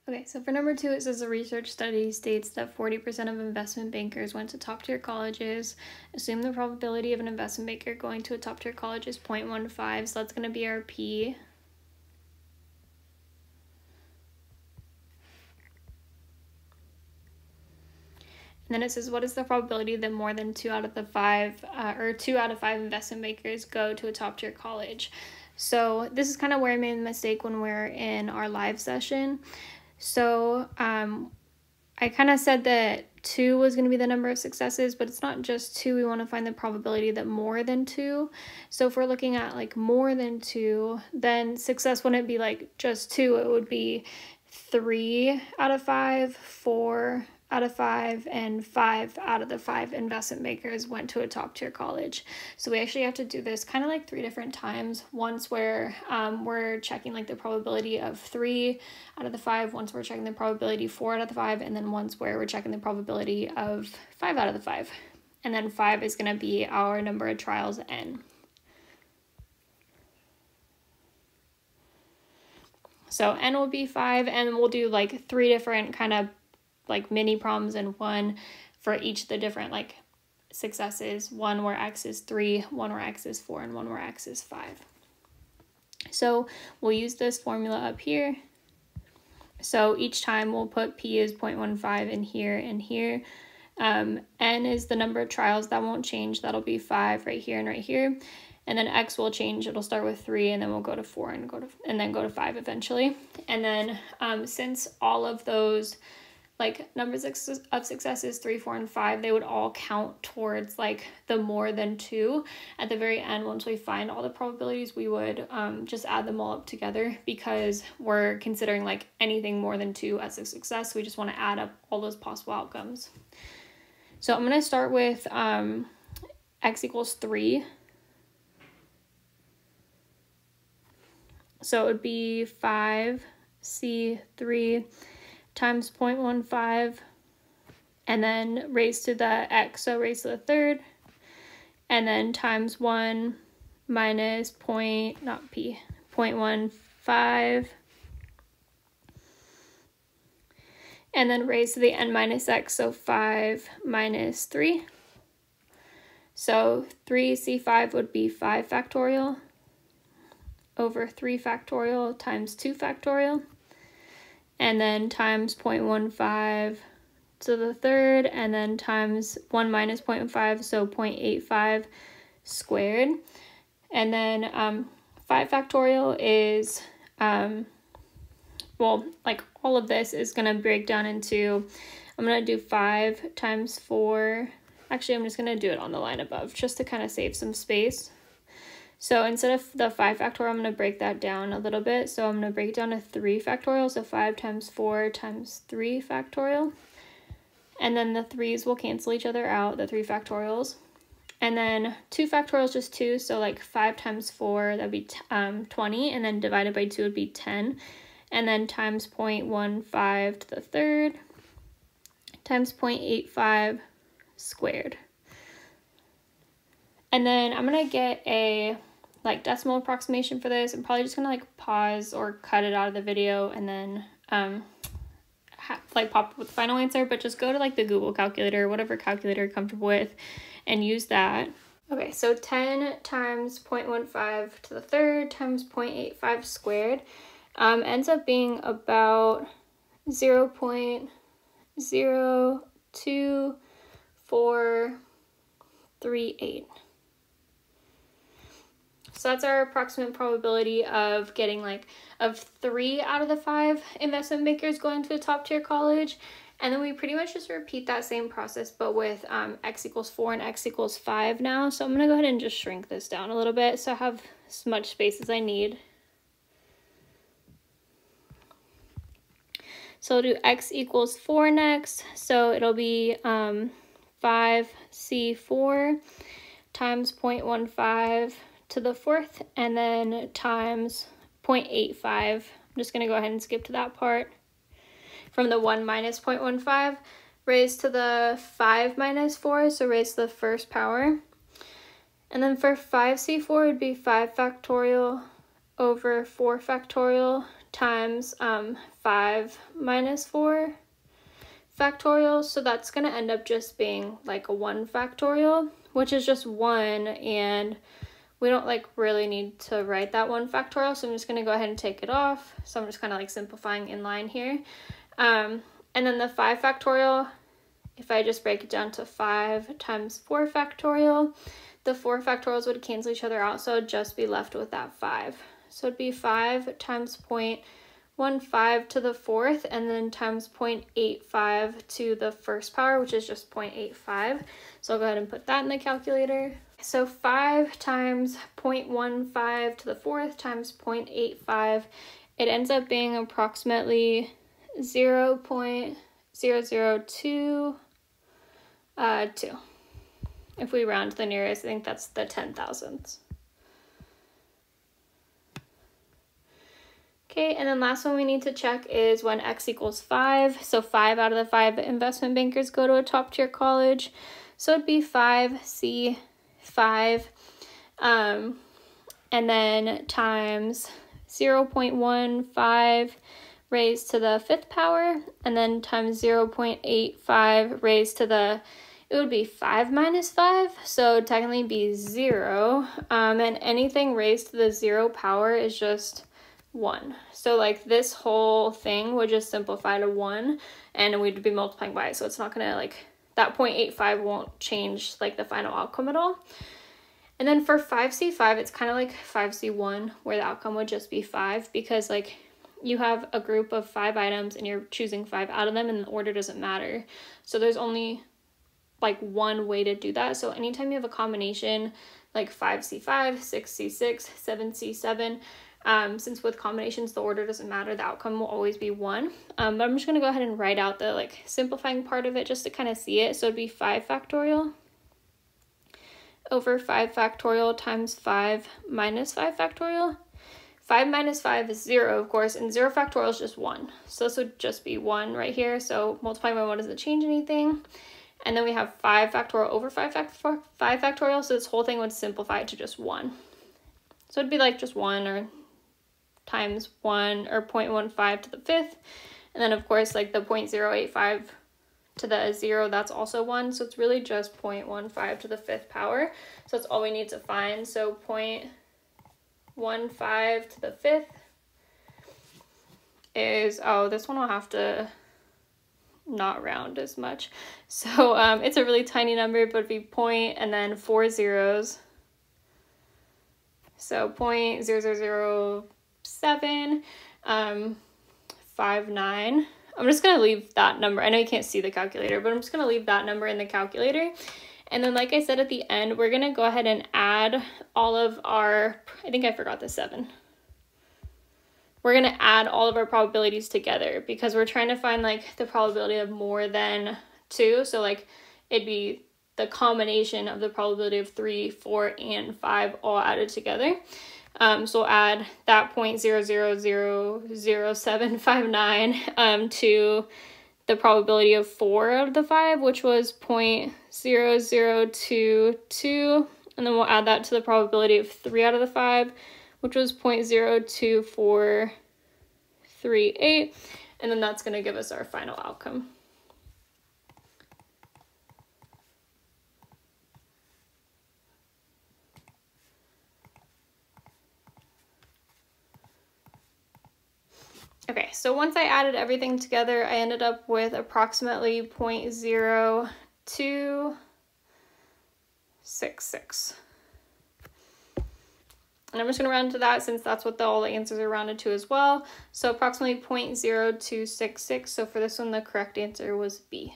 Okay, so for number 2, it says a research study states that 40% of investment bankers went to top-tier colleges. Assume the probability of an investment banker going to a top-tier college is 0.15, so that's going to be our P. And then it says, what is the probability that more than 2 out of 5 investment bankers go to a top-tier college? So this is kind of where I made a mistake when we're in our live session. So I kind of said that 2 was going to be the number of successes, but it's not just 2. We want to find the probability that more than 2. So if we're looking at like more than 2, then success wouldn't be like just 2. It would be 3 out of 5, 4 out of 5, and 5 out of the 5 investment bankers went to a top-tier college. So we actually have to do this kind of like 3 different times. Once where we're checking like the probability of 3 out of the 5, once we're checking the probability 4 out of the 5, and then once where we're checking the probability of 5 out of the 5. And then 5 is going to be our number of trials n. So n will be 5, and we'll do like 3 different kind of like mini problems and 1 for each of the different like successes. 1 where x is 3, 1 where x is 4, and 1 where x is 5. So we'll use this formula up here. So each time we'll put p is 0.15 in here and here. N is the number of trials. That won't change. That'll be 5 right here and right here. And then x will change. It'll start with 3, and then we'll go to 4 and then go to 5 eventually. And then since all of those like numbers of successes 3, 4, and 5, they would all count towards like the more than 2. At the very end, once we find all the probabilities, we would just add them all up together, because we're considering like anything more than 2 as a success. We just want to add up all those possible outcomes. So I'm going to start with x equals 3. So it would be 5c3 times 0.15, and then raised to the x, so raised to the third, and then times 1 minus 0.15, and then raised to the n minus x, so 5 minus 3. So 3c5 would be 5 factorial over 3 factorial times 2 factorial. And then times 0.15 to the third, and then times 1 minus 0.5, so 0.85 squared. And then 5 factorial is, well, like all of this is going to break down into, I'm going to do 5 times 4. Actually, I'm just going to do it on the line above just to kind of save some space. So instead of the 5 factorial, I'm going to break that down a little bit. So I'm going to break it down to 3 factorial. So 5 times 4 times 3 factorial. And then the 3's will cancel each other out, the 3 factorials. And then 2 factorial is just 2. So like 5 times 4, that'd be 20. And then divided by 2 would be 10. And then times 0.15 to the third times 0.85 squared. And then I'm going to get a like decimal approximation for this. I'm probably just going to like pause or cut it out of the video and then like pop up with the final answer, but just go to like the Google calculator, whatever calculator you're comfortable with, and use that. Okay, so 10 times 0.15 to the third times 0.85 squared ends up being about 0.02438. So that's our approximate probability of getting like of 3 out of the 5 investment bankers going to a top tier college. And then we pretty much just repeat that same process, but with x equals 4 and x equals 5 now. So I'm going to go ahead and just shrink this down a little bit so I have as much space as I need. So I'll do x equals 4 next. So it'll be 5c4 times 0.15 to the fourth, and then times 0.85. I'm just going to go ahead and skip to that part. From the 1 minus 0.15 raised to the 5 minus 4, so raised to the first power. And then for 5c4 would be 5 factorial over 4 factorial times 5 minus 4 factorial. So that's going to end up just being like a 1 factorial, which is just 1, and we don't like really need to write that 1 factorial, so I'm just going to go ahead and take it off. So I'm just kind of like simplifying in line here. And then the 5 factorial, if I just break it down to 5 times 4 factorial, the 4 factorials would cancel each other out, so it'd just be left with that 5. So it'd be 5 times 0.15 to the 4th, and then times 0.85 to the 1st power, which is just 0.85. So I'll go ahead and put that in the calculator. So 5 times 0.15 to the 4th times 0.85, it ends up being approximately 0.002. If we round to the nearest, I think that's the 10,000ths. Okay, and then last one we need to check is when x equals 5. So 5 out of the 5 investment bankers go to a top tier college. So it'd be 5C5, and then times 0.15 raised to the 5th power, and then times 0.85 raised to the, it would be 5 minus 5, so technically be 0, and anything raised to the 0 power is just 1. So like this whole thing would just simplify to 1, and we'd be multiplying by it, so it's not gonna like, that 0.85 won't change like the final outcome at all. And then for 5C5, it's kind of like 5C1, where the outcome would just be 5, because like you have a group of 5 items and you're choosing 5 out of them, and the order doesn't matter. So there's only like one way to do that. So anytime you have a combination like 5C5, 6C6, 7C7, since with combinations the order doesn't matter, the outcome will always be 1. But I'm just going to go ahead and write out the like simplifying part of it just to kind of see it. So it'd be 5 factorial over 5 factorial times 5 minus 5 factorial. 5 minus 5 is 0, of course, and 0 factorial is just 1. So this would just be 1 right here. So multiplying by 1 doesn't change anything. And then we have 5 factorial over 5 factorial, so this whole thing would simplify it to just 1. So it'd be like just 1 or times 1 or 0.15 to the 5th. And then of course like the 0.085 to the 0, that's also 1. So it's really just 0.15 to the 5th power. So that's all we need to find. So 0.15 to the 5th is, oh, this one will have to not round as much. So it's a really tiny number, but it'd be point and then 4 zeros. So 0.000759. I'm just going to leave that number. I know you can't see the calculator, but I'm just going to leave that number in the calculator. And then like I said at the end, we're going to go ahead and add all of our, I think I forgot the 7. We're going to add all of our probabilities together because we're trying to find like the probability of more than 2. So like it'd be the combination of the probability of 3, 4, and 5 all added together. So we'll add that 0.000759 to the probability of 4 out of the 5, which was 0.0022, and then we'll add that to the probability of 3 out of the 5, which was 0.02438, and then that's going to give us our final outcome. Okay, so once I added everything together, I ended up with approximately 0.0266. And I'm just going to round to that since that's what all the answers are rounded to as well. So approximately 0.0266. So for this one, the correct answer was B.